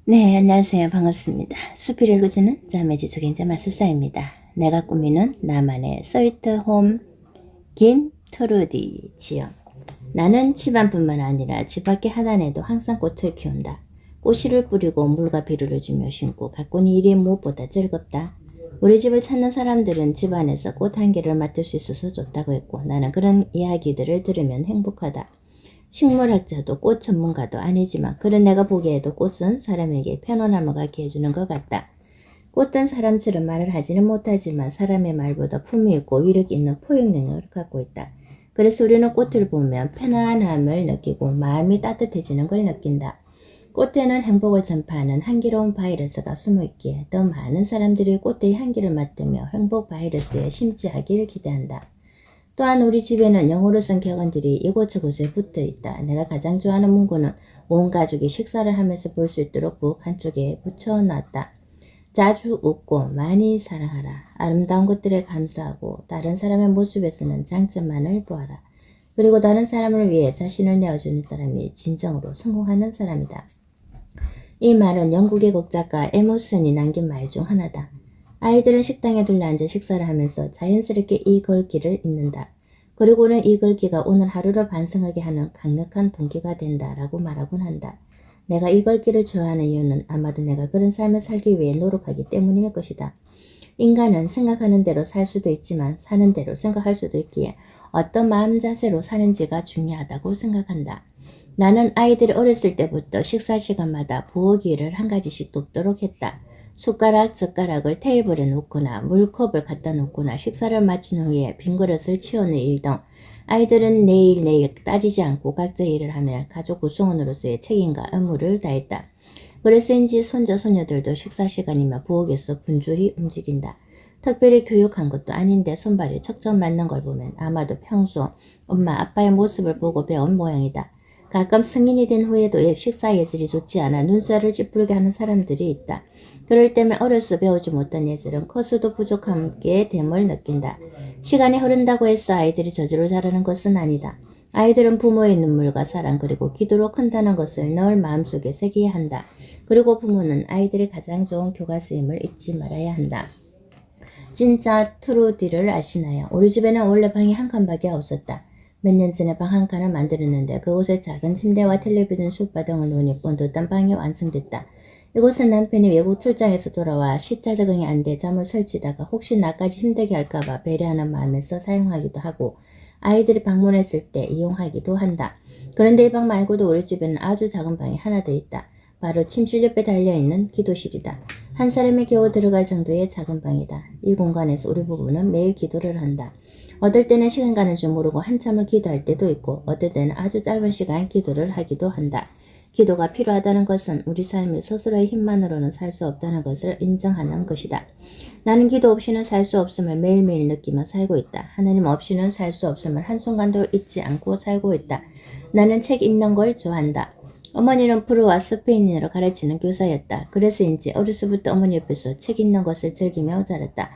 네, 안녕하세요. 반갑습니다. 숲을 읽어주는 자매지속인자 마술사입니다. 내가 꾸미는 나만의 스위트홈 김트루디 지영. 나는 집안뿐만 아니라 집 밖에 하단에도 항상 꽃을 키운다. 꽃씨를 뿌리고 물과 비료를 주며 심고 가꾸는 일이 무엇보다 즐겁다. 우리 집을 찾는 사람들은 집 안에서 꽃 한 개를 맡을 수 있어서 좋다고 했고 나는 그런 이야기들을 들으면 행복하다. 식물학자도 꽃 전문가도 아니지만 그런 내가 보기에도 꽃은 사람에게 편안함을 갖게 해주는 것 같다. 꽃은 사람처럼 말을 하지는 못하지만 사람의 말보다 품위 있고 위력 있는 포용 능력을 갖고 있다. 그래서 우리는 꽃을 보면 편안함을 느끼고 마음이 따뜻해지는 걸 느낀다. 꽃에는 행복을 전파하는 향기로운 바이러스가 숨어있기에 더 많은 사람들이 꽃의 향기를 맡으며 행복 바이러스에 심취하길 기대한다. 또한 우리 집에는 영어로 쓴 격언들이 이곳저곳에 붙어 있다. 내가 가장 좋아하는 문구는 온 가족이 식사를 하면서 볼 수 있도록 북 한쪽에 붙여놨다. 자주 웃고 많이 사랑하라. 아름다운 것들에 감사하고 다른 사람의 모습에서는 장점만을 보아라. 그리고 다른 사람을 위해 자신을 내어주는 사람이 진정으로 성공하는 사람이다. 이 말은 영국의 곡작가 에머슨이 남긴 말 중 하나다. 아이들은 식당에 둘러앉아 식사를 하면서 자연스럽게 이 글귀를 읽는다. 그리고는 이 글귀가 오늘 하루를 반성하게 하는 강력한 동기가 된다라고 말하곤 한다. 내가 이 글귀를 좋아하는 이유는 아마도 내가 그런 삶을 살기 위해 노력하기 때문일 것이다. 인간은 생각하는 대로 살 수도 있지만 사는 대로 생각할 수도 있기에 어떤 마음 자세로 사는지가 중요하다고 생각한다. 나는 아이들이 어렸을 때부터 식사 시간마다 부엌일을 한 가지씩 돕도록 했다. 숟가락, 젓가락을 테이블에 놓거나 물컵을 갖다 놓거나 식사를 마친 후에 빈 그릇을 치우는 일 등 아이들은 내일 따지지 않고 각자 일을 하며 가족 구성원으로서의 책임과 의무를 다했다. 그래서인지 손자, 소녀들도 식사 시간이면 부엌에서 분주히 움직인다. 특별히 교육한 것도 아닌데 손발이 척척 맞는 걸 보면 아마도 평소 엄마, 아빠의 모습을 보고 배운 모양이다. 가끔 성인이 된 후에도 식사 예절이 좋지 않아 눈살을 찌푸리게 하는 사람들이 있다. 그럴 때면 어려서 배우지 못한 예절은 커서도 부족함께 됨을 느낀다. 시간이 흐른다고 해서 아이들이 저절로 자라는 것은 아니다. 아이들은 부모의 눈물과 사랑 그리고 기도로 큰다는 것을 늘 마음속에 새겨야 한다. 그리고 부모는 아이들이 가장 좋은 교과서임을 잊지 말아야 한다. 진짜 트루디를 아시나요? 우리 집에는 원래 방이 한 칸밖에 없었다. 몇 년 전에 방 한 칸을 만들었는데 그곳에 작은 침대와 텔레비전 소파 등을 놓으니 본듯한 방이 완성됐다. 이곳은 남편이 외국 출장에서 돌아와 시차 적응이 안 돼 잠을 설치다가 혹시 나까지 힘들게 할까봐 배려하는 마음에서 사용하기도 하고 아이들이 방문했을 때 이용하기도 한다. 그런데 이 방 말고도 우리 집에는 아주 작은 방이 하나 더 있다. 바로 침실 옆에 달려있는 기도실이다. 한 사람이 겨우 들어갈 정도의 작은 방이다. 이 공간에서 우리 부부는 매일 기도를 한다. 어떨 때는 시간 가는 줄 모르고 한참을 기도할 때도 있고 어떨 때는 아주 짧은 시간 기도를 하기도 한다. 기도가 필요하다는 것은 우리 삶이 스스로의 힘만으로는 살 수 없다는 것을 인정하는 것이다. 나는 기도 없이는 살 수 없음을 매일매일 느끼며 살고 있다. 하나님 없이는 살 수 없음을 한순간도 잊지 않고 살고 있다. 나는 책 읽는 걸 좋아한다. 어머니는 프로와 스페인어로 가르치는 교사였다. 그래서인지 어려서부터 어머니 옆에서 책 읽는 것을 즐기며 자랐다.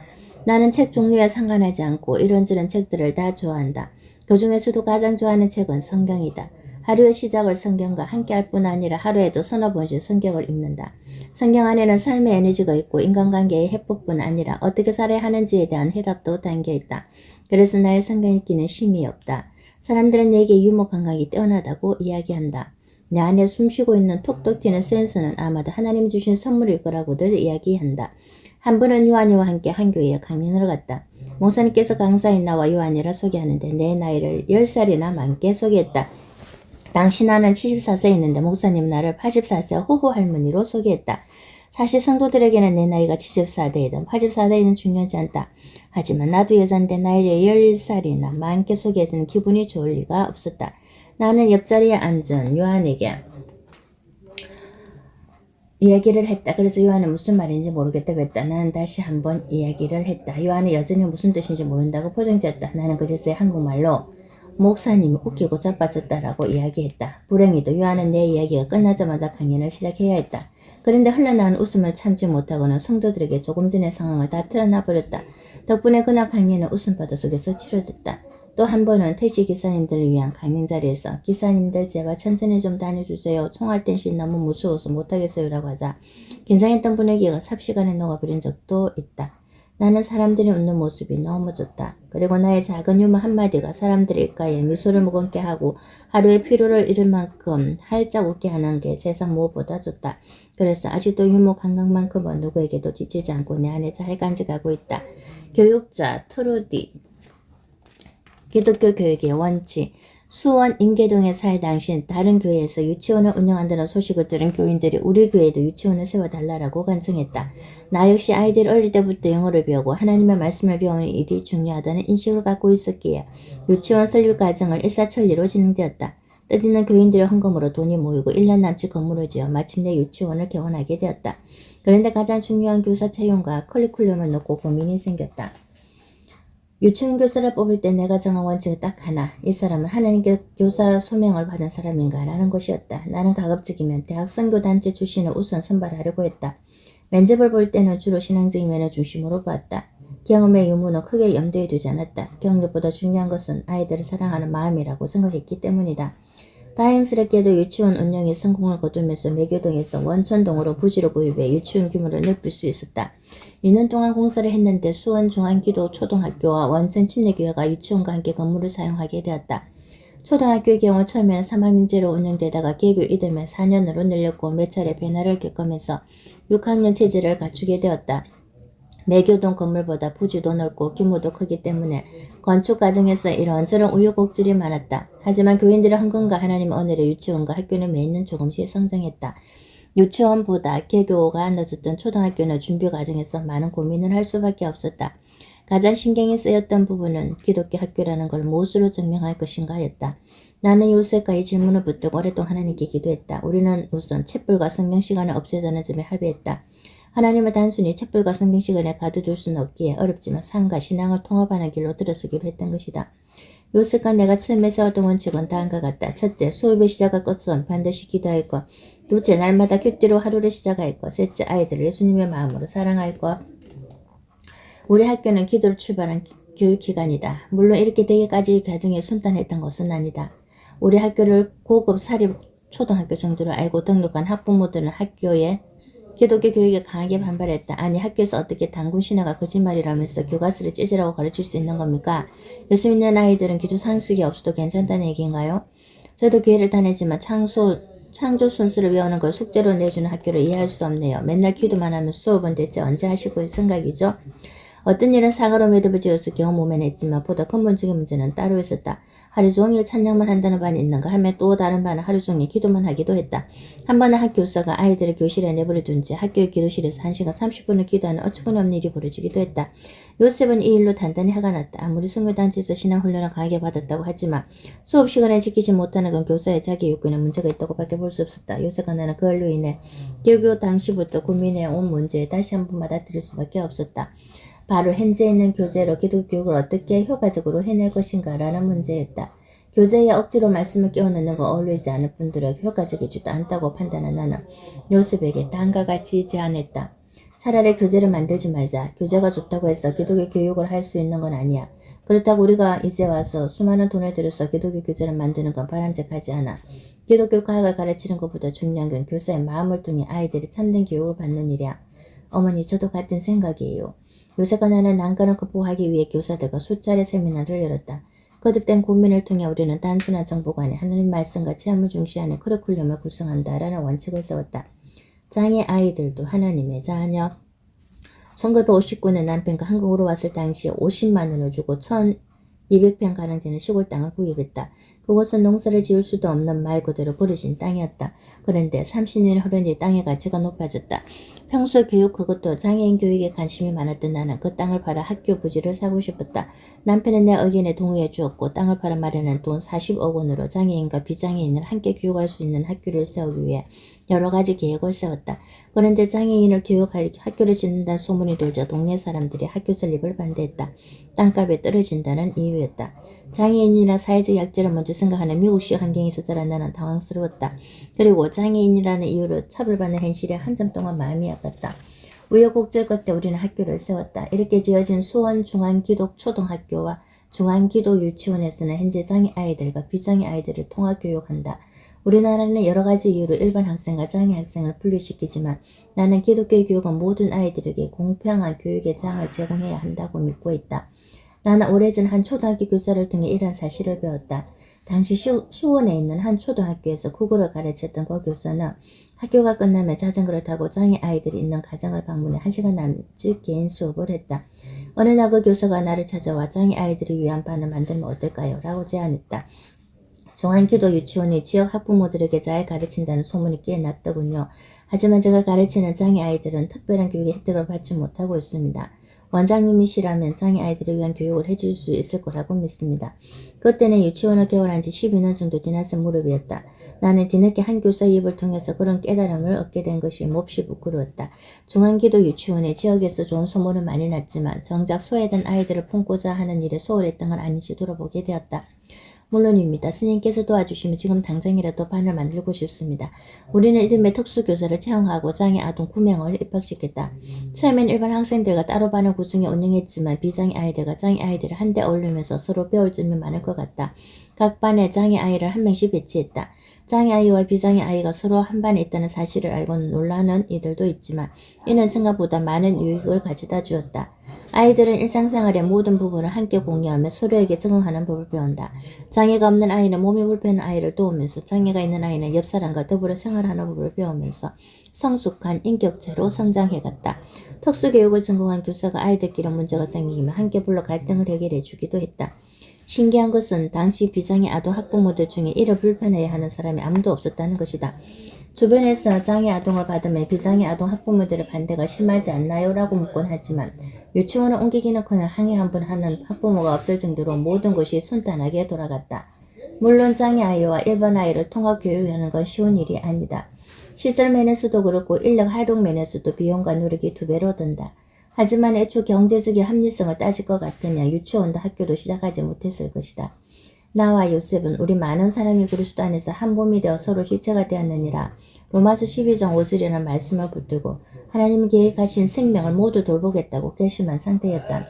나는 책 종류에 상관하지 않고 이런저런 책들을 다 좋아한다. 그 중에서도 가장 좋아하는 책은 성경이다. 하루의 시작을 성경과 함께 할 뿐 아니라 하루에도 서너 번씩 성경을 읽는다. 성경 안에는 삶의 에너지가 있고 인간관계의 해법뿐 아니라 어떻게 살아야 하는지에 대한 해답도 담겨있다. 그래서 나의 성경 읽기는 쉼이 없다. 사람들은 내게 유머 감각이 뛰어나다고 이야기한다. 내 안에 숨쉬고 있는 톡톡 튀는 센스는 아마도 하나님 주신 선물일 거라고들 이야기한다. 한 번은 요한이와 함께 한 교회에 강연을 갔다. 목사님께서 강사인 나와 요한이를 소개하는데 내 나이를 10살이나 많게 소개했다. 당시 나는 74세였는데 목사님 나를 84세 호호 할머니로 소개했다. 사실 성도들에게는 내 나이가 74세이든 84세이든 중요하지 않다. 하지만 나도 여잔데 나이를 10살이나 많게 소개해서는 기분이 좋을 리가 없었다. 나는 옆자리에 앉은 요한에게 이야기를 했다. 그래서 요한은 무슨 말인지 모르겠다고 했다. 나는 다시 한번 이야기를 했다. 요한은 여전히 무슨 뜻인지 모른다고 포장지었다. 나는 그제서야 한국말로 목사님이 웃기고 자빠졌다라고 이야기했다. 불행히도 요한은 내 이야기가 끝나자마자 강연을 시작해야 했다. 그런데 흘러나온 웃음을 참지 못하고는 성도들에게 조금 전의 상황을 다 틀어놔버렸다. 덕분에 그날 강연은 웃음바다 속에서 치러졌다. 또 한 번은 택시 기사님들을 위한 강행 자리에서 기사님들 제발 천천히 좀 다녀주세요. 총알 땐시 너무 무서워서 못하겠어요 라고 하자 긴장했던 분위기가 삽시간에 녹아버린 적도 있다. 나는 사람들이 웃는 모습이 너무 좋다. 그리고 나의 작은 유머 한마디가 사람들의 입가에 미소를 머금게 하고 하루의 피로를 잃을 만큼 활짝 웃게 하는 게 세상 무엇보다 좋다. 그래서 아직도 유머 감각만큼은 누구에게도 지치지 않고 내 안에 잘 간직하고 있다. 교육자 트루디 기독교 교육의 원칙 수원 인계동에 살 당시 다른 교회에서 유치원을 운영한다는 소식을 들은 교인들이 우리 교회에도 유치원을 세워달라고 간청했다. 나 역시 아이들이 어릴 때부터 영어를 배우고 하나님의 말씀을 배우는 일이 중요하다는 인식을 갖고 있었기에 유치원 설립 과정을 일사천리로 진행되었다. 뜻있는 교인들의 헌금으로 돈이 모이고 1년 남짓 건물을 지어 마침내 유치원을 개원하게 되었다. 그런데 가장 중요한 교사 채용과 커리큘럼을 놓고 고민이 생겼다. 유치원 교사를 뽑을 때 내가 정한 원칙은 딱 하나. 이 사람은 하나님께 교사 소명을 받은 사람인가 라는 것이었다. 나는 가급적이면 대학 선교단체 출신을 우선 선발하려고 했다. 면접을 볼 때는 주로 신앙적인 면을 중심으로 봤다. 경험의 유무는 크게 염두에 두지 않았다. 경력보다 중요한 것은 아이들을 사랑하는 마음이라고 생각했기 때문이다. 다행스럽게도 유치원 운영이 성공을 거두면서 매교동에서 원천동으로 부지를 구입해 유치원 규모를 넓힐 수 있었다. 2년 동안 공사를 했는데 수원 중앙기도 초등학교와 원천 침례교회가 유치원과 함께 건물을 사용하게 되었다. 초등학교의 경우 처음에는 3학년제로 운영되다가 개교 이듬해 4년으로 늘렸고 몇 차례 변화를 겪으면서 6학년 체제를 갖추게 되었다. 매교동 건물보다 부지도 넓고 규모도 크기 때문에 건축 과정에서 이런저런 우여곡절이 많았다. 하지만 교인들의 헌금과 하나님의 은혜로 유치원과 학교는 매년 조금씩 성장했다. 유치원보다 개교가 늦었던 초등학교는 준비 과정에서 많은 고민을 할 수밖에 없었다. 가장 신경이 쓰였던 부분은 기독교 학교라는 걸 무엇으로 증명할 것인가 였다. 나는 요셉과 이 질문을 붙들고 오랫동안 하나님께 기도했다. 우리는 우선 챗불과 성경 시간을 없애자는 점에 합의했다. 하나님은 단순히 챗불과 성경 시간에 가둬둘 수는 없기에 어렵지만 삶과 신앙을 통합하는 길로 들어서기로 했던 것이다. 요셉과 내가 처음에 세웠던 원칙은 다음과 같다. 첫째, 수업의 시작과 끝은 반드시 기도할 것. 둘째, 날마다 큐티로 하루를 시작할 것. 셋째, 아이들을 예수님의 마음으로 사랑할 것. 우리 학교는 기도로 출발한 교육기관이다. 물론 이렇게 되기까지 과정이 순탄했던 것은 아니다. 우리 학교를 고급 사립 초등학교 정도로 알고 등록한 학부모들은 학교에 기독교 교육에 강하게 반발했다. 아니 학교에서 어떻게 단군 신화가 거짓말이라면서 교과서를 찢으라고 가르칠 수 있는 겁니까? 예수 믿는 아이들은 기도 상식이 없어도 괜찮다는 얘기인가요? 저도 교회를 다녔지만 창조 순수를 외우는 걸 숙제로 내주는 학교를 이해할 수 없네요. 맨날 기도만 하면 수업은 대체 언제 하시고 생각이죠? 어떤 일은 사과로 매듭을 지어서 겨우 모면했지만 보다 근본적인 문제는 따로 있었다. 하루 종일 찬양만 한다는 반이 있는가 하면 또 다른 반은 하루 종일 기도만 하기도 했다. 한 번은 학교사가 아이들을 교실에 내버려둔 채 학교의 기도실에서 1시간 30분을 기도하는 어처구니없는 일이 벌어지기도 했다. 요셉은 이 일로 단단히 화가 났다. 아무리 선교단체에서 신앙훈련을 강하게 받았다고 하지만 수업 시간에 지키지 못하는 건 교사의 자기 욕구에 문제가 있다고 밖에 볼 수 없었다. 요셉과 나는 그걸로 인해 개교 당시부터 고민해온 문제에 다시 한번 받아들일 수밖에 없었다. 바로 현재 있는 교재로 기독교 교육을 어떻게 효과적으로 해낼 것인가 라는 문제였다. 교재에 억지로 말씀을 끼워넣는 건 어울리지 않을 뿐더러 효과적이지도 않다고 판단한 나는 요셉에게 다음과 같이 제안했다. 차라리 교재를 만들지 말자. 교재가 좋다고 해서 기독교 교육을 할 수 있는 건 아니야. 그렇다고 우리가 이제 와서 수많은 돈을 들여서 기독교 교재를 만드는 건 바람직하지 않아. 기독교 과학을 가르치는 것보다 중요한 건 교사의 마음을 통해 아이들이 참된 교육을 받는 일이야. 어머니, 저도 같은 생각이에요. 요셉과 나는 난관을 극복하기 위해 교사들과 수차례 세미나를 열었다. 거듭된 고민을 통해 우리는 단순한 정보가 아닌 하나님 말씀과 체험을 중시하는 커리큘럼을 구성한다라는 원칙을 세웠다. 장애 아이들도 하나님의 자녀. 1959년 남편과 한국으로 왔을 당시 50만 원을 주고 1200평가량 되는 시골 땅을 구입했다. 그곳은 농사를 지을 수도 없는 말 그대로 버려진 땅이었다. 그런데 30년이 흐른 뒤 땅의 가치가 높아졌다. 평소 교육 그것도 장애인 교육에 관심이 많았던 나는 그 땅을 팔아 학교 부지를 사고 싶었다. 남편은 내 의견에 동의해 주었고 땅을 팔아 마련한 돈 40억 원으로 장애인과 비장애인을 함께 교육할 수 있는 학교를 세우기 위해 여러 가지 계획을 세웠다. 그런데 장애인을 교육할 학교를 짓는다는 소문이 돌자 동네 사람들이 학교 설립을 반대했다. 땅값이 떨어진다는 이유였다. 장애인이나 사회적 약자를 먼저 생각하는 미국식 환경에서 자란 나는 당황스러웠다. 그리고 장애인이라는 이유로 처벌받는 현실에 한참 동안 마음이 아팠다. 우여곡절 끝에 우리는 학교를 세웠다. 이렇게 지어진 수원 중앙기독초등학교와 중앙기독 유치원에서는 현재 장애 아이들과 비장애 아이들을 통합교육한다. 우리나라는 여러 가지 이유로 일반 학생과 장애 학생을 분리시키지만 나는 기독교 교육은 모든 아이들에게 공평한 교육의 장을 제공해야 한다고 믿고 있다. 나는 오래전 한 초등학교 교사를 통해 이런 사실을 배웠다. 당시 수원에 있는 한 초등학교에서 국어를 가르쳤던 그 교사는 학교가 끝나면 자전거를 타고 장애 아이들이 있는 가정을 방문해 1시간 남짓 개인 수업을 했다. 어느 날 그 교사가 나를 찾아와 장애 아이들을 위한 반을 만들면 어떨까요? 라고 제안했다. 중앙기독 유치원이 지역 학부모들에게 잘 가르친다는 소문이 꽤 났더군요. 하지만 제가 가르치는 장애 아이들은 특별한 교육의 혜택을 받지 못하고 있습니다. 원장님이시라면 장애 아이들을 위한 교육을 해줄 수 있을 거라고 믿습니다. 그때는 유치원을 개원한 지 12년 정도 지났을 무렵이었다. 나는 뒤늦게 한 교사의 입을 통해서 그런 깨달음을 얻게 된 것이 몹시 부끄러웠다. 중앙기독 유치원의 지역에서 좋은 소문은 많이 났지만 정작 소외된 아이들을 품고자 하는 일에 소홀했던 건 아닌지 돌아보게 되었다. 물론입니다. 스님께서 도와주시면 지금 당장이라도 반을 만들고 싶습니다. 우리는 이듬해 특수교사를 채용하고 장애 아동 9명을 입학시켰다. 처음엔 일반 학생들과 따로 반을 구성해 운영했지만 비장애 아이들과 장애 아이들을 한데 어울리면서 서로 배울 점이 많을 것 같다. 각 반에 장애 아이를 한 명씩 배치했다. 장애 아이와 비장애 아이가 서로 한 반에 있다는 사실을 알고는 놀라는 이들도 있지만 이는 생각보다 많은 유익을 가져다 주었다. 아이들은 일상생활의 모든 부분을 함께 공유하며 서로에게 적응하는 법을 배운다. 장애가 없는 아이는 몸이 불편한 아이를 도우면서 장애가 있는 아이는 옆 사람과 더불어 생활하는 법을 배우면서 성숙한 인격체로 성장해갔다. 특수교육을 전공한 교사가 아이들끼리 문제가 생기면 함께 불러 갈등을 해결해 주기도 했다. 신기한 것은 당시 비장애 아동 학부모들 중에 이를 불편해하는 사람이 아무도 없었다는 것이다. 주변에서 장애 아동을 받으면 비장애 아동 학부모들의 반대가 심하지 않나요? 라고 묻곤 하지만 유치원을 옮기기는커녕 항의 한 번 하는 학부모가 없을 정도로 모든 것이 순탄하게 돌아갔다. 물론 장애 아이와 일반 아이를 통합 교육하는 건 쉬운 일이 아니다. 시설 면에서도 그렇고 인력 활용 면에서도 비용과 노력이 2배로 든다. 하지만 애초 경제적인 합리성을 따질 것 같으면 유치원도 학교도 시작하지 못했을 것이다. 나와 요셉은 우리 많은 사람이 그리스도 안에서 한 몸이 되어 서로 실체가 되었느니라. 로마서 12장 5절이라는 말씀을 붙들고 하나님이 계획하신 생명을 모두 돌보겠다고 결심한 상태였다.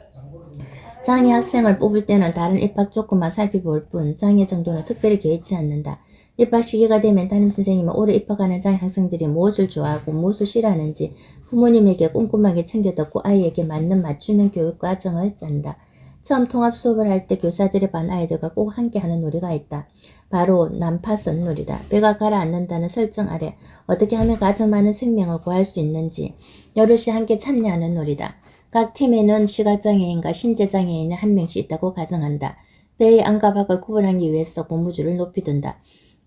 장애 학생을 뽑을 때는 다른 입학 조건만 살펴볼 뿐 장애 정도는 특별히 개의치 않는다. 입학 시기가 되면 담임선생님은 올해 입학하는 장애 학생들이 무엇을 좋아하고 무엇을 싫어하는지 부모님에게 꼼꼼하게 챙겨 듣고 아이에게 맞는 맞춤형 교육 과정을 짠다. 처음 통합 수업을 할 때 교사들의 반 아이들과 꼭 함께 하는 놀이가 있다. 바로 난파선 놀이다. 배가 가라앉는다는 설정 아래 어떻게 하면 가장 많은 생명을 구할 수 있는지 여럿이 함께 참여하는 놀이다. 각 팀에는 시각장애인과 신체장애인이 한 명씩 있다고 가정한다. 배의 안과 밖을 구분하기 위해서 고무줄을 높이 든다.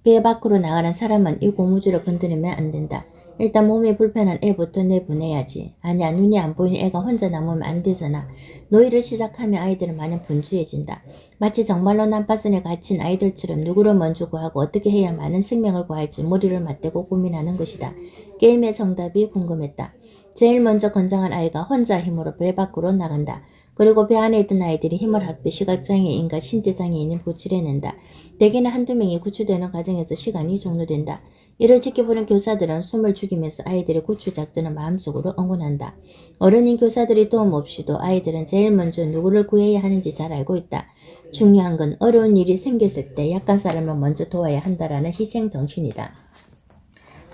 배 밖으로 나가는 사람은 이 고무줄을 건드리면 안 된다. 일단 몸이 불편한 애부터 내보내야지. 아니야, 눈이 안 보이는 애가 혼자 남으면 안 되잖아. 놀이를 시작하면 아이들은 마냥 분주해진다. 마치 정말로 난파선에 갇힌 아이들처럼 누구를 먼저 구하고 어떻게 해야 많은 생명을 구할지 머리를 맞대고 고민하는 것이다. 게임의 정답이 궁금했다. 제일 먼저 건장한 아이가 혼자 힘으로 배 밖으로 나간다. 그리고 배 안에 있던 아이들이 힘을 합해 시각장애인과 신체장애인을 구출해낸다. 대개는 한두 명이 구출되는 과정에서 시간이 종료된다. 이를 지켜보는 교사들은 숨을 죽이면서 아이들의 구출 작전을 마음속으로 응원한다. 어른인 교사들이 도움 없이도 아이들은 제일 먼저 누구를 구해야 하는지 잘 알고 있다. 중요한 건 어려운 일이 생겼을 때 약한 사람을 먼저 도와야 한다라는 희생정신이다.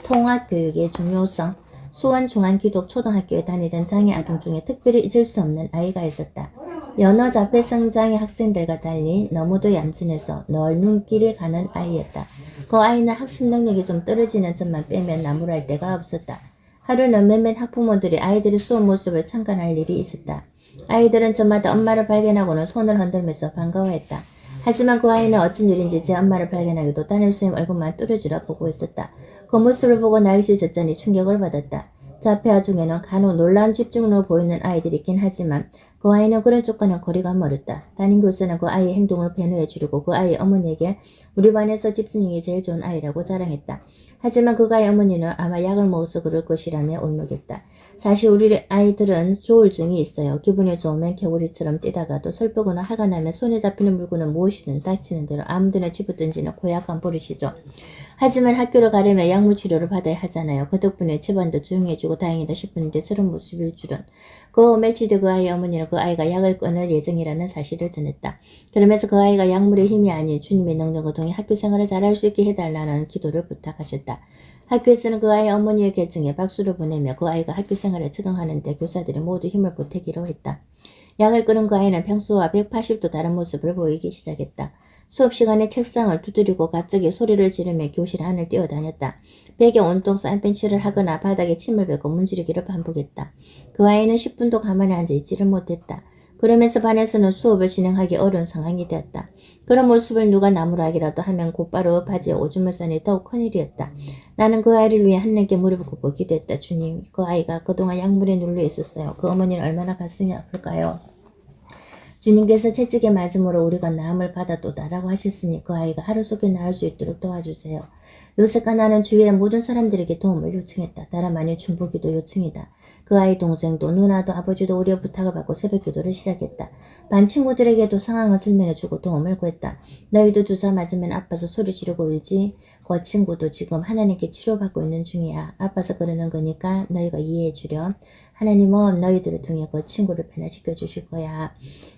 통합교육의 중요성. 수원 중앙기독 초등학교에 다니던 장애 아동 중에 특별히 잊을 수 없는 아이가 있었다. 여러 자폐성 장애 학생들과 달리 너무도 얌전해서 늘 눈길이 가는 아이였다. 그 아이는 학습 능력이 좀 떨어지는 점만 빼면 나무랄 데가 없었다. 하루는 몇몇 학부모들이 아이들의 수업 모습을 참관할 일이 있었다. 아이들은 저마다 엄마를 발견하고는 손을 흔들면서 반가워했다. 하지만 그 아이는 어쩐 일인지 제 엄마를 발견하기도 담임선생님 얼굴만 뚫어지라 보고 있었다. 그 모습을 보고 나이시 젖잖이 충격을 받았다. 자폐아 중에는 간혹 놀라운 집중으로 보이는 아이들이 있긴 하지만 그 아이는 그런 쪽과는 거리가 멀었다. 담임교사는 그 아이의 행동을 배려해 주려고 그 아이의 어머니에게 우리 반에서 집중력이 제일 좋은 아이라고 자랑했다. 하지만 그 아이 어머니는 아마 약을 먹어서 그럴 것이라며 울먹였다. 사실 우리 아이들은 조울증이 있어요. 기분이 좋으면 개구리처럼 뛰다가도 슬프거나 화가 나면 손에 잡히는 물건은 무엇이든 다치는 대로 아무데나 집어던지는 고약한 버릇이죠. 하지만 학교를 가려면 약물 치료를 받아야 하잖아요. 그 덕분에 집안도 조용해지고 다행이다 싶었는데 저런 모습일 줄은. 그 며칠 뒤 그 아이의 어머니는 그 아이가 약을 끊을 예정이라는 사실을 전했다. 그러면서 그 아이가 약물의 힘이 아닌 주님의 능력을 통해 학교 생활을 잘할 수 있게 해달라는 기도를 부탁하셨다. 학교에서는 그 아이의 어머니의 결정에 박수를 보내며 그 아이가 학교 생활에 적응하는데 교사들이 모두 힘을 보태기로 했다. 약을 끊은 그 아이는 평소와 180도 다른 모습을 보이기 시작했다. 수업 시간에 책상을 두드리고 갑자기 소리를 지르며 교실 안을 뛰어다녔다. 벽에 온통 쌓인 벤치를 하거나 바닥에 침을 뱉고 문지르기를 반복했다. 그 아이는 10분도 가만히 앉아있지를 못했다. 그러면서 반에서는 수업을 진행하기 어려운 상황이 되었다. 그런 모습을 누가 나무라기라도 하면 곧바로 바지에 오줌을 싸니 더욱 큰일이었다. 나는 그 아이를 위해 하나님께 무릎을 꿇고 기도했다. 주님, 그 아이가 그동안 약물에 눌려 있었어요. 그 어머니는 얼마나 가슴이 아플까요? 주님께서 채찍에 맞음으로 우리가 나음을 받았도다라고 하셨으니 그 아이가 하루속에 나을 수 있도록 도와주세요. 요셉과 나는 주위의 모든 사람들에게 도움을 요청했다. 다름 아닌 중보기도 요청이다. 그 아이 동생도 누나도 아버지도 우리의 부탁을 받고 새벽 기도를 시작했다. 반 친구들에게도 상황을 설명해주고 도움을 구했다. 너희도 주사 맞으면 아파서 소리 지르고 울지. 그 친구도 지금 하나님께 치료받고 있는 중이야. 아파서 그러는 거니까 너희가 이해해 주렴. 하나님은 너희들을 통해 그 친구를 변화시켜 주실 거야.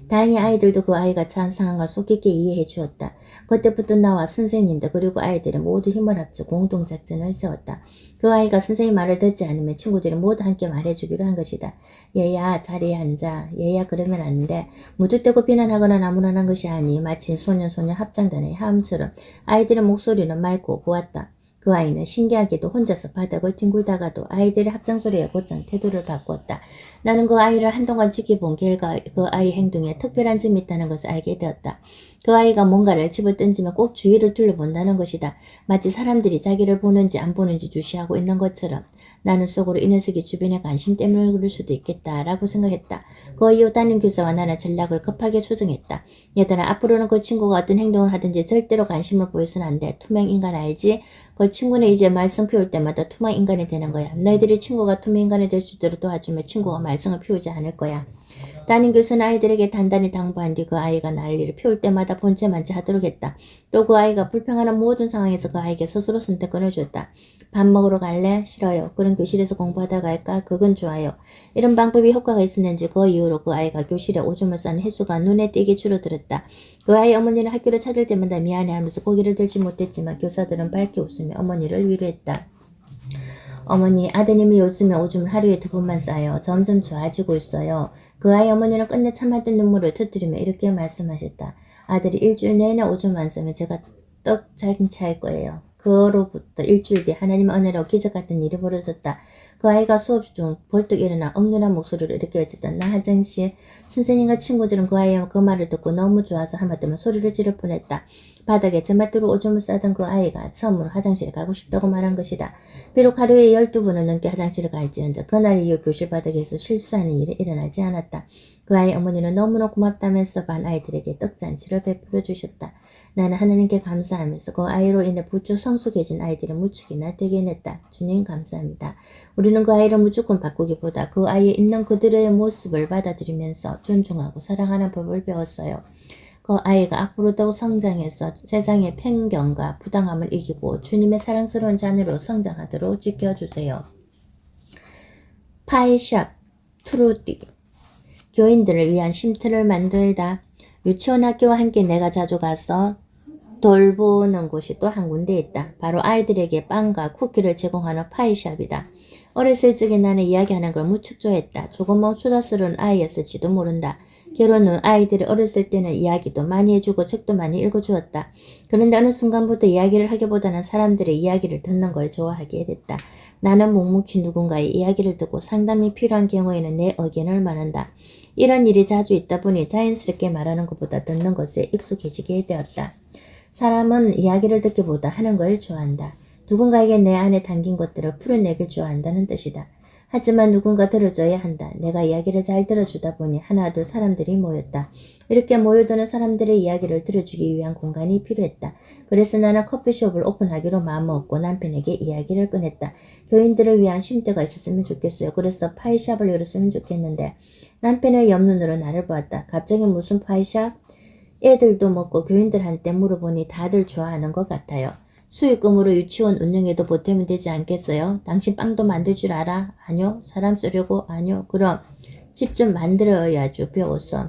다행히 아이들도 그 아이가 처한 상황을 속 깊게 이해해 주었다. 그때부터 나와 선생님들 그리고 아이들이 모두 힘을 합쳐 공동작전을 세웠다. 그 아이가 선생님 말을 듣지 않으면 친구들이 모두 함께 말해주기로 한 것이다. 얘야 자리에 앉아. 얘야 그러면 안 돼. 무턱대고 비난하거나 나무라는 것이 아니 마치 소년 합창단의 하음처럼 아이들의 목소리는 맑고 고왔다. 그 아이는 신기하게도 혼자서 바닥을 뒹굴다가도 아이들의 합창소리에 곧장 태도를 바꾸었다. 나는 그 아이를 한동안 지켜본 결과 그 아이 행동에 특별한 점이 있다는 것을 알게 되었다. 그 아이가 뭔가를 집어 던지면 꼭 주위를 둘러본다는 것이다. 마치 사람들이 자기를 보는지 안 보는지 주시하고 있는 것처럼. 나는 속으로 이 녀석이 주변의 관심 때문에 그럴 수도 있겠다라고 생각했다. 그 이후 담임 교사와 나는 전략을 급하게 조정했다. 얘들아 앞으로는 그 친구가 어떤 행동을 하든지 절대로 관심을 보여서는 안 돼. 투명 인간 알지? 그 친구는 이제 말썽 피울 때마다 투명 인간이 되는 거야. 너희들이 친구가 투명 인간이 될 수 있도록 도와주면 친구가 말썽을 피우지 않을 거야. 담임 교수는 아이들에게 단단히 당부한 뒤 그 아이가 난리를 피울 때마다 본체만지 하도록 했다. 또 그 아이가 불평하는 모든 상황에서 그 아이에게 스스로 선택권을 줬다. 밥 먹으러 갈래? 싫어요. 그럼 교실에서 공부하다 갈까? 그건 좋아요. 이런 방법이 효과가 있었는지 그 이후로 그 아이가 교실에 오줌을 싸는 횟수가 눈에 띄게 줄어들었다. 그 아이 어머니는 학교를 찾을 때마다 미안해하면서 고개를 들지 못했지만 교사들은 밝게 웃으며 어머니를 위로했다. 어머니, 아드님이 요즘에 오줌을 하루에 2번만 싸요. 점점 좋아지고 있어요. 그 아이 어머니는 끝내 참았던 눈물을 터뜨리며 이렇게 말씀하셨다. 아들이 일주일 내내 오줌 안 싸면 제가 떡 잔치할 거예요. 그로부터 일주일 뒤 하나님의 은혜로 기적 같은 일이 벌어졌다. 그 아이가 수업 중 벌떡 일어나 억눌한 목소리로 이렇게 외쳤다. 나 화장실. 선생님과 친구들은 그 아이의 그 말을 듣고 너무 좋아서 하마터면 소리를 지를 뻔했다. 바닥에 제맛대로 오줌을 싸던 그 아이가 처음으로 화장실에 가고 싶다고 말한 것이다. 비록 하루에 12번을 넘게 화장실을 갈지언정 그날 이후 교실 바닥에서 실수하는 일이 일어나지 않았다. 그 아이 어머니는 너무나 고맙다면서 반 아이들에게 떡잔치를 베풀어 주셨다. 나는 하나님께 감사하면서 그 아이로 인해 부쩍 성숙해진 아이들의 무척이나 되게 해냈다. 주님 감사합니다. 우리는 그 아이를 무조건 바꾸기보다 그 아이에 있는 그들의 모습을 받아들이면서 존중하고 사랑하는 법을 배웠어요. 그 아이가 앞으로 더욱 성장해서 세상의 편견과 부당함을 이기고 주님의 사랑스러운 자녀로 성장하도록 지켜주세요. 파이샵 트루디 교인들을 위한 쉼터를 만들다. 유치원 학교와 함께 내가 자주 가서 돌보는 곳이 또 한 군데 있다. 바로 아이들에게 빵과 쿠키를 제공하는 파이샵이다. 어렸을 적에 나는 이야기하는 걸 무척 좋아했다. 조금은 수다스러운 아이였을지도 모른다. 결혼 후 아이들이 어렸을 때는 이야기도 많이 해주고 책도 많이 읽어주었다. 그런데 어느 순간부터 이야기를 하기보다는 사람들의 이야기를 듣는 걸 좋아하게 됐다. 나는 묵묵히 누군가의 이야기를 듣고 상담이 필요한 경우에는 내 의견을 말한다. 이런 일이 자주 있다 보니 자연스럽게 말하는 것보다 듣는 것에 익숙해지게 되었다. 사람은 이야기를 듣기보다 하는 걸 좋아한다. 누군가에게 내 안에 담긴 것들을 풀어내길 좋아한다는 뜻이다. 하지만 누군가 들어줘야 한다. 내가 이야기를 잘 들어주다 보니 하나 둘 사람들이 모였다. 이렇게 모여드는 사람들의 이야기를 들어주기 위한 공간이 필요했다. 그래서 나는 커피숍을 오픈하기로 마음먹고 남편에게 이야기를 꺼냈다. 교인들을 위한 쉼터가 있었으면 좋겠어요. 그래서 파이샵을 열었으면 좋겠는데 남편의 옆눈으로 나를 보았다. 갑자기 무슨 파이샵? 애들도 먹고 교인들한테 물어보니 다들 좋아하는 것 같아요. 수익금으로 유치원 운영에도 보태면 되지 않겠어요? 당신 빵도 만들 줄 알아? 아니요. 사람 쓰려고? 아니요. 그럼 집 좀 만들어야죠. 배웠어.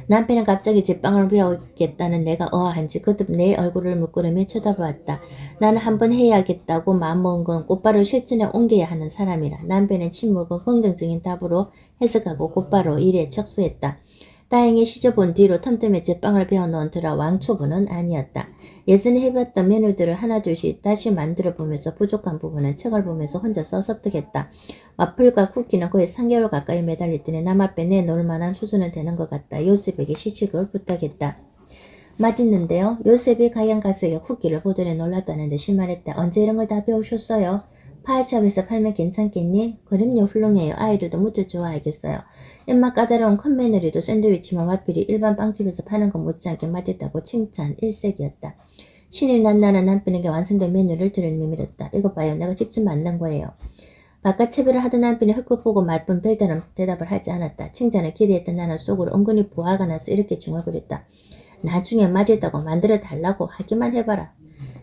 남편은 갑자기 제빵을 배우겠다는 내가 어한지 거듭 내 얼굴을 물끄러미 쳐다보았다. 나는 한번 해야겠다고 마음먹은 건 곧바로 실전에 옮겨야 하는 사람이라. 남편은 침묵을 긍정적인 답으로 해석하고 곧바로 일에 척수했다. 다행히 시져본 뒤로 틈틈이 제빵을 배워놓은 터라 왕초보는 아니었다. 예전에 해봤던 메뉴들을 하나둘씩 다시 만들어보면서 부족한 부분은 책을 보면서 혼자서 섭득했다. 와플과 쿠키는 거의 3개월 가까이 매달렸더니 남 앞에 내놓을 만한 수준은 되는 것 같다. 요셉에게 시식을 부탁했다. 맛있는데요? 요셉이 가양 가슴에 쿠키를 보더니 놀랐다는 듯이 말했다. 언제 이런 걸 다 배우셨어요? 파이샵에서 팔면 괜찮겠니? 그럼요, 훌륭해요. 아이들도 무척 좋아하겠어요. 입맛 까다로운 컵메뉴리도 샌드위치만 와필이 일반 빵집에서 파는 것 못지않게 맛있다고 칭찬 일색이었다. 신이 난 나는 남편에게 완성된 메뉴를 들이밀었다. 이것 봐요. 내가 직접 만든 거예요. 바깥 채비를 하던 남편이 흙을 보고 말뿐 별다른 대답을 하지 않았다. 칭찬을 기대했던 나는 속으로 은근히 부하가 나서 이렇게 중얼거렸다. 나중에 맛있다고 만들어 달라고 하기만 해봐라.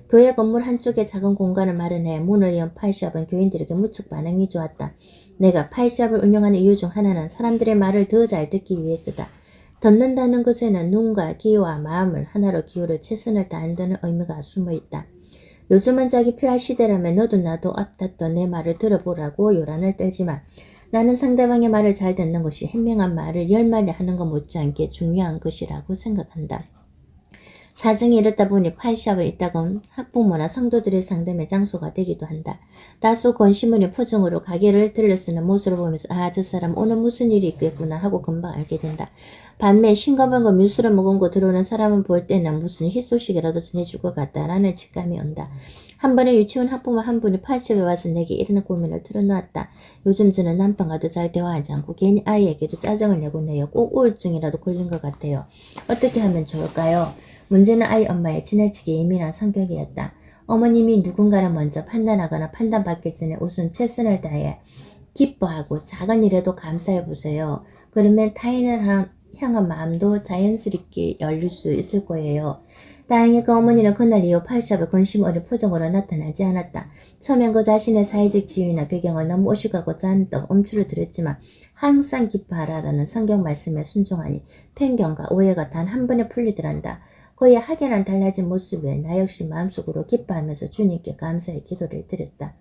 교회 건물 한쪽에 작은 공간을 마련해 문을 연 파이샵은 교인들에게 무척 반응이 좋았다. 내가 파이샵을 운영하는 이유 중 하나는 사람들의 말을 더 잘 듣기 위해서다. 듣는다는 것에는 눈과 귀와 마음을 하나로 기울여 최선을 다한다는 의미가 숨어있다. 요즘은 자기 표할 시대라면 너도 나도 앞탔던 내 말을 들어보라고 요란을 떨지만 나는 상대방의 말을 잘 듣는 것이 현명한 말을 10마디 하는 것 못지않게 중요한 것이라고 생각한다. 사정이 이렇다 보니 파이샵에 있다곤 학부모나 성도들의 상담의 장소가 되기도 한다. 다수 권시문의 표정으로 가게를 들러쓰는 모습을 보면서 아, 저 사람 오늘 무슨 일이 있겠구나 하고 금방 알게 된다. 반면 싱거벙거 뉴스를 머금고 들어오는 사람을 볼 때는 무슨 희소식이라도 전해줄 것 같다라는 직감이 온다. 한 번에 유치원 학부모 한 분이 파이샵에 와서 내게 이런 고민을 털어놓았다. 요즘 저는 남편과도 잘 대화하지 않고 괜히 아이에게도 짜증을 내고 내요. 꼭 우울증이라도 걸린 것 같아요. 어떻게 하면 좋을까요? 문제는 아이 엄마의 지나치게 예민한 성격이었다. 어머님이 누군가를 먼저 판단하거나 판단받기 전에 우선 최선을 다해 기뻐하고 작은 일에도 감사해보세요. 그러면 타인을 향한 마음도 자연스럽게 열릴 수 있을 거예요. 다행히 그 어머니는 그날 이후 파이샵에 관심 어린 표정으로 나타나지 않았다. 처음엔 그 자신의 사회적 지위나 배경을 너무 오식하고 잔뜩 엄추를 들였지만 항상 기뻐하라라는 성경 말씀에 순종하니 편견과 오해가 단 한 번에 풀리더란다. 그의 확연한 달라진 모습에 나 역시 마음속으로 기뻐하면서 주님께 감사의 기도를 드렸다.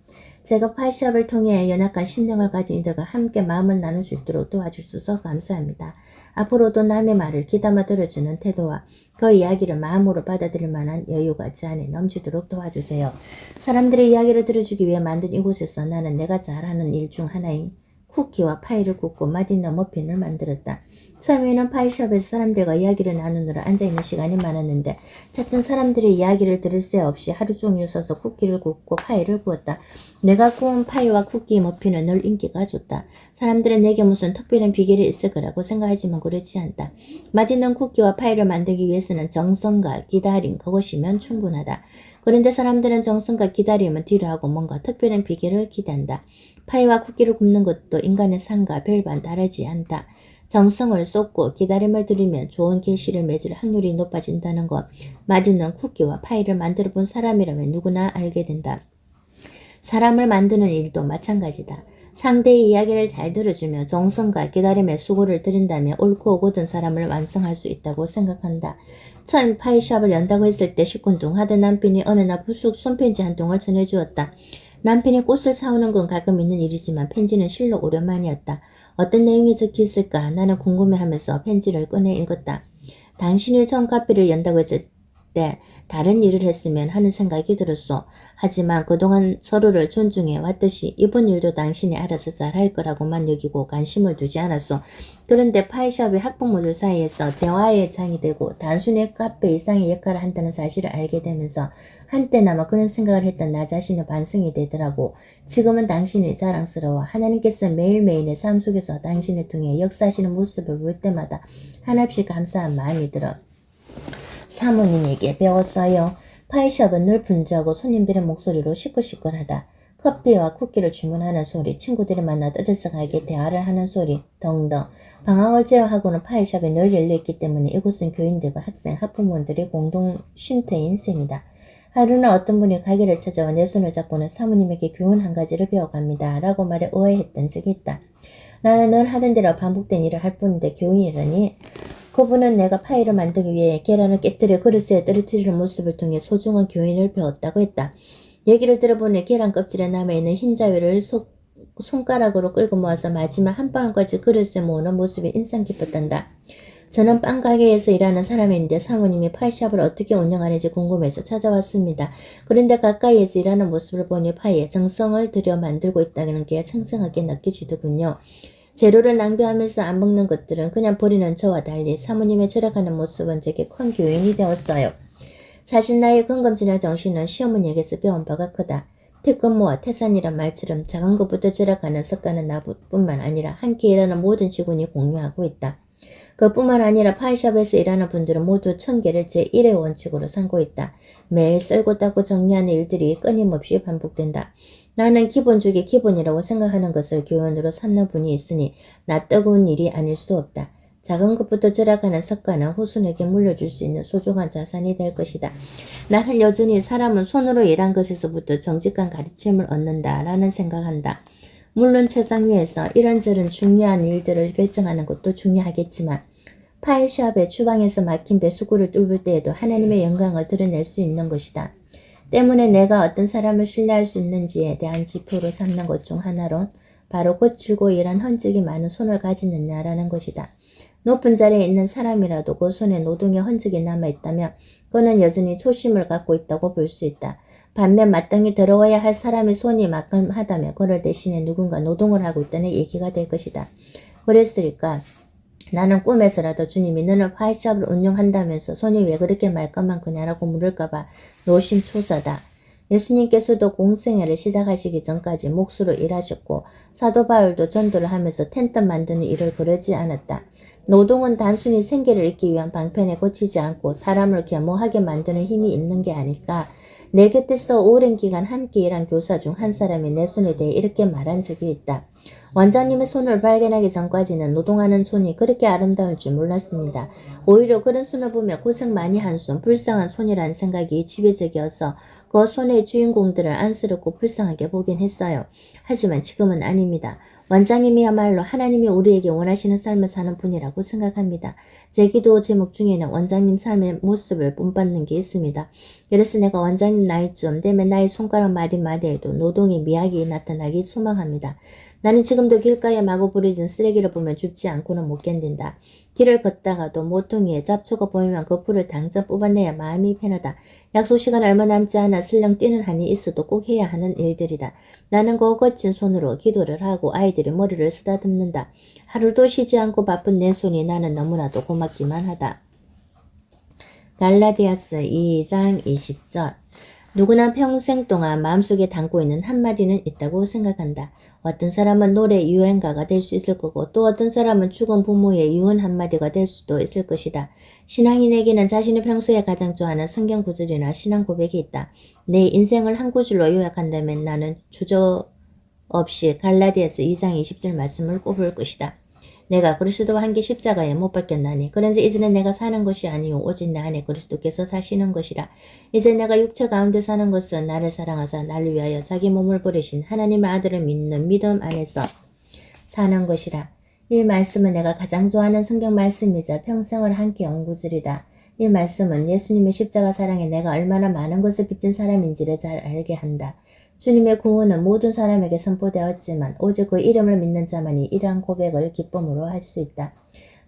제가 파이샵을 통해 연약한 심령을 가진 이들과 함께 마음을 나눌 수 있도록 도와주셔서 감사합니다. 앞으로도 남의 말을 귀담아 들어주는 태도와 그 이야기를 마음으로 받아들일 만한 여유가 제 안에 넘치도록 도와주세요. 사람들의 이야기를 들어주기 위해 만든 이곳에서 나는 내가 잘하는 일 중 하나인 쿠키와 파이를 굽고 맛있는 머핀을 만들었다. 처음에는 파이숍에서 사람들과 이야기를 나누느라 앉아있는 시간이 많았는데 차츰 사람들의 이야기를 들을 새 없이 하루 종일 서서 쿠키를 굽고 파이를 구웠다. 내가 구운 파이와 쿠키 머핀은 늘 인기가 좋다. 사람들은 내게 무슨 특별한 비결이 있을 거라고 생각하지만 그렇지 않다. 맛있는 쿠키와 파이를 만들기 위해서는 정성과 기다림 그것이면 충분하다. 그런데 사람들은 정성과 기다림은 뒤로하고 뭔가 특별한 비결을 기대한다. 파이와 쿠키를 굽는 것도 인간의 삶과 별반 다르지 않다. 정성을 쏟고 기다림을 들이면 좋은 계시를 맺을 확률이 높아진다는 것. 맛있는 쿠키와 파이를 만들어 본 사람이라면 누구나 알게 된다. 사람을 만드는 일도 마찬가지다. 상대의 이야기를 잘 들어주며 정성과 기다림의 수고를 들인다면 옳고 고든 사람을 완성할 수 있다고 생각한다. 처음 파이샵을 연다고 했을 때 시큰둥하던 남편이 어느 날 부숙 손편지 한 통을 전해주었다. 남편이 꽃을 사오는 건 가끔 있는 일이지만 편지는 실로 오랜만이었다. 어떤 내용이 적혀있을까 나는 궁금해하면서 편지를 꺼내 읽었다. 당신이 처음 카페를 연다고 했을 때 다른 일을 했으면 하는 생각이 들었소. 하지만 그동안 서로를 존중해 왔듯이 이번 일도 당신이 알아서 잘할 거라고만 여기고 관심을 두지 않았소. 그런데 파이샵이 학부모들 사이에서 대화의 장이 되고 단순히 카페 이상의 역할을 한다는 사실을 알게 되면서 한때나마 그런 생각을 했던 나 자신의 반성이 되더라고. 지금은 당신이 자랑스러워. 하나님께서 매일매일 내 삶 속에서 당신을 통해 역사하시는 모습을 볼 때마다 한없이 감사한 마음이 들어. 사모님에게 배웠어요. 파이샵은 늘 분주하고 손님들의 목소리로 시끌시끌하다. 커피와 쿠키를 주문하는 소리, 친구들이 만나 떠들썩하게 대화를 하는 소리 등등. 방학을 제외하고는 파이샵이 늘 열려있기 때문에 이곳은 교인들과 학생, 학부모들의 공동 쉼터인 셈이다. 하루는 어떤 분이 가게를 찾아와 내 손을 잡고는 사모님에게 교훈 한 가지를 배워갑니다. 라고 말해 오해했던 적이 있다. 나는 늘 하던 대로 반복된 일을 할 뿐인데 교훈이라니. 그분은 내가 파이를 만들기 위해 계란을 깨뜨려 그릇에 떨어뜨리는 모습을 통해 소중한 교훈을 배웠다고 했다. 얘기를 들어보니 계란 껍질에 남아있는 흰 자위를 손가락으로 끌고 모아서 마지막 한 방울까지 그릇에 모으는 모습이 인상 깊었단다. 저는 빵 가게에서 일하는 사람인데 사모님이 파이샵을 어떻게 운영하는지 궁금해서 찾아왔습니다. 그런데 가까이에서 일하는 모습을 보니 파이에 정성을 들여 만들고 있다는 게 생생하게 느껴지더군요. 재료를 낭비하면서 안 먹는 것들은 그냥 버리는 저와 달리 사모님의 절약하는 모습은 제게 큰 교훈이 되었어요. 사실 나의 근검진화 정신은 시어머니에게서 배운 바가 크다. 태권모와 태산이란 말처럼 작은 것부터 절약하는 습관은 나뿐만 아니라 함께 일하는 모든 직원이 공유하고 있다. 그뿐만 아니라 파이샵에서 일하는 분들은 모두 청계를 제1의 원칙으로 삼고 있다. 매일 썰고 닦고 정리하는 일들이 끊임없이 반복된다. 나는 기본 중에 기본이라고 생각하는 것을 교훈으로 삼는 분이 있으니 낯뜨거운 일이 아닐 수 없다. 작은 것부터 절약하는 습관은 후손에게 물려줄 수 있는 소중한 자산이 될 것이다. 나는 여전히 사람은 손으로 일한 것에서부터 정직한 가르침을 얻는다라는 생각한다. 물론 세상 위에서 이런저런 중요한 일들을 결정하는 것도 중요하겠지만 파이샵의 주방에서 막힌 배수구를 뚫을 때에도 하나님의 영광을 드러낼 수 있는 것이다. 때문에 내가 어떤 사람을 신뢰할 수 있는지에 대한 지표로 삼는 것 중 하나론 바로 거칠고 일한 흔적이 많은 손을 가지느냐라는 것이다. 높은 자리에 있는 사람이라도 그 손에 노동의 흔적이 남아있다면 그는 여전히 초심을 갖고 있다고 볼 수 있다. 반면 마땅히 들어와야 할 사람의 손이 말끔하다면 그를 대신에 누군가 노동을 하고 있다는 얘기가 될 것이다. 그랬을까? 나는 꿈에서라도 주님이 너는 파이샵을 운영한다면서 손이 왜 그렇게 말끔한 거냐라고 물을까봐 노심초사다. 예수님께서도 공생애를 시작하시기 전까지 몫으로 일하셨고 사도 바울도 전도를 하면서 텐트 만드는 일을 그러지 않았다. 노동은 단순히 생계를 잇기 위한 방편에 그치지 않고 사람을 겸허하게 만드는 힘이 있는 게 아닐까. 내 곁에서 오랜 기간 함께 일한 교사 중 한 사람이 내 손에 대해 이렇게 말한 적이 있다. 원장님의 손을 발견하기 전까지는 노동하는 손이 그렇게 아름다울 줄 몰랐습니다. 오히려 그런 손을 보며 고생 많이 한 손, 불쌍한 손이라는 생각이 지배적이어서 그 손의 주인공들을 안쓰럽고 불쌍하게 보긴 했어요. 하지만 지금은 아닙니다. 원장님이야말로 하나님이 우리에게 원하시는 삶을 사는 분이라고 생각합니다. 제 기도 제목 중에는 원장님 삶의 모습을 본받는 게 있습니다. 그래서 내가 원장님 나이쯤 되면 나의 손가락 마디마디에도 노동의 미학이 나타나기 소망합니다. 나는 지금도 길가에 마구 버려진 쓰레기를 보면 줍지 않고는 못 견딘다. 길을 걷다가도 모퉁이에 잡초가 보이면 그 풀을 당장 뽑아내야 마음이 편하다. 약속 시간 얼마 남지 않아 슬렁 뛰는 한이 있어도 꼭 해야 하는 일들이다. 나는 그 거친 손으로 기도를 하고 아이들이 머리를 쓰다듬는다. 하루도 쉬지 않고 바쁜 내 손이 나는 너무나도 고맙기만 하다. 갈라디아서 2장 20절. 누구나 평생 동안 마음속에 담고 있는 한마디는 있다고 생각한다. 어떤 사람은 노래 유행가가 될 수 있을 거고 또 어떤 사람은 죽은 부모의 유언 한마디가 될 수도 있을 것이다. 신앙인에게는 자신이 평소에 가장 좋아하는 성경 구절이나 신앙 고백이 있다. 내 인생을 한 구절로 요약한다면 나는 주저 없이 갈라디아서 2장 20절 말씀을 꼽을 것이다. 내가 그리스도와 함께 십자가에 못 박혔나니 그런지 이제는 내가 사는 것이 아니요 오직 내 안에 그리스도께서 사시는 것이라. 이제 내가 육체 가운데 사는 것은 나를 사랑하사 나를 위하여 자기 몸을 버리신 하나님의 아들을 믿는 믿음 안에서 사는 것이라. 이 말씀은 내가 가장 좋아하는 성경 말씀이자 평생을 함께 온 구절이다. 이 말씀은 예수님의 십자가 사랑에 내가 얼마나 많은 것을 빚진 사람인지를 잘 알게 한다. 주님의 구원은 모든 사람에게 선포되었지만 오직 그 이름을 믿는 자만이 이러한 고백을 기쁨으로 할 수 있다.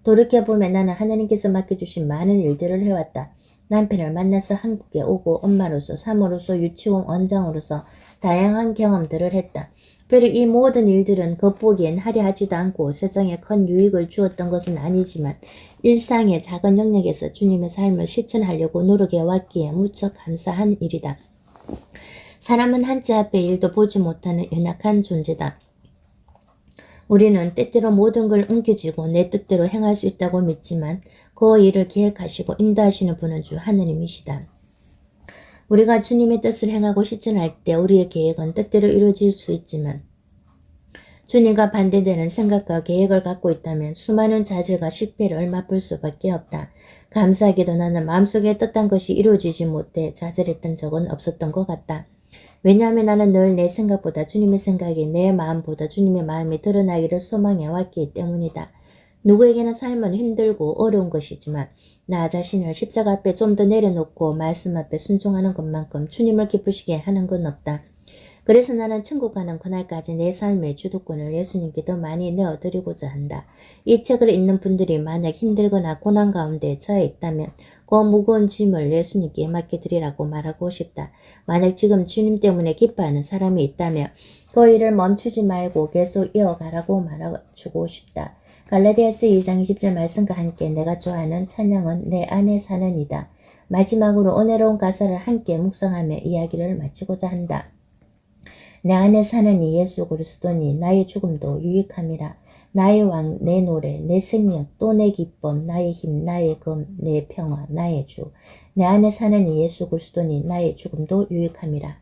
돌이켜보면 나는 하나님께서 맡겨주신 많은 일들을 해왔다. 남편을 만나서 한국에 오고 엄마로서 사모로서 유치원 원장으로서 다양한 경험들을 했다. 비록 이 모든 일들은 겉보기엔 화려하지도 않고 세상에 큰 유익을 주었던 것은 아니지만 일상의 작은 영역에서 주님의 삶을 실천하려고 노력해왔기에 무척 감사한 일이다. 사람은 한치 앞의 일도 보지 못하는 연약한 존재다. 우리는 때때로 모든 걸 움켜쥐고 내 뜻대로 행할 수 있다고 믿지만 그 일을 계획하시고 인도하시는 분은 주 하느님이시다. 우리가 주님의 뜻을 행하고 실천할 때 우리의 계획은 뜻대로 이루어질 수 있지만 주님과 반대되는 생각과 계획을 갖고 있다면 수많은 좌절과 실패를 맛볼 수밖에 없다. 감사하게도 나는 마음속에 떴던 것이 이루어지지 못해 좌절했던 적은 없었던 것 같다. 왜냐하면 나는 늘 내 생각보다 주님의 생각이 내 마음보다 주님의 마음이 드러나기를 소망해 왔기 때문이다. 누구에게나 삶은 힘들고 어려운 것이지만 나 자신을 십자가 앞에 좀 더 내려놓고 말씀 앞에 순종하는 것만큼 주님을 기쁘시게 하는 건 없다. 그래서 나는 천국 가는 그날까지 내 삶의 주도권을 예수님께 더 많이 내어드리고자 한다. 이 책을 읽는 분들이 만약 힘들거나 고난 가운데 처해 있다면 그 무거운 짐을 예수님께 맡겨드리라고 말하고 싶다. 만약 지금 주님 때문에 기뻐하는 사람이 있다면 그 일을 멈추지 말고 계속 이어가라고 말해주고 싶다. 갈라디아서 2장 20절 말씀과 함께 내가 좋아하는 찬양은 내 안에 사는 이다. 마지막으로 은혜로운 가사를 함께 묵상하며 이야기를 마치고자 한다. 내 안에 사는 이 예수 그리스도니 나의 죽음도 유익함이라. 나의 왕, 내 노래, 내 생명, 또 내 기쁨, 나의 힘, 나의 금, 내 평화, 나의 주. 내 안에 사는 이 예수 그리스도니 나의 죽음도 유익함이라.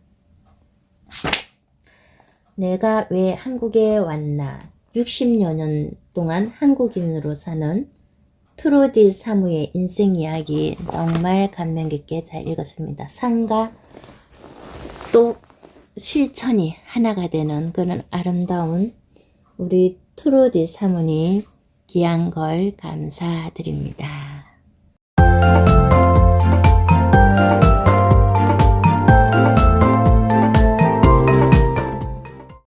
내가 왜 한국에 왔나? 60여 년 동안 한국인으로 사는 트루디 사무의 인생 이야기 정말 감명 깊게 잘 읽었습니다. 삶과 또 실천이 하나가 되는 그런 아름다운 우리 트루디 사모님 귀한 걸 감사드립니다.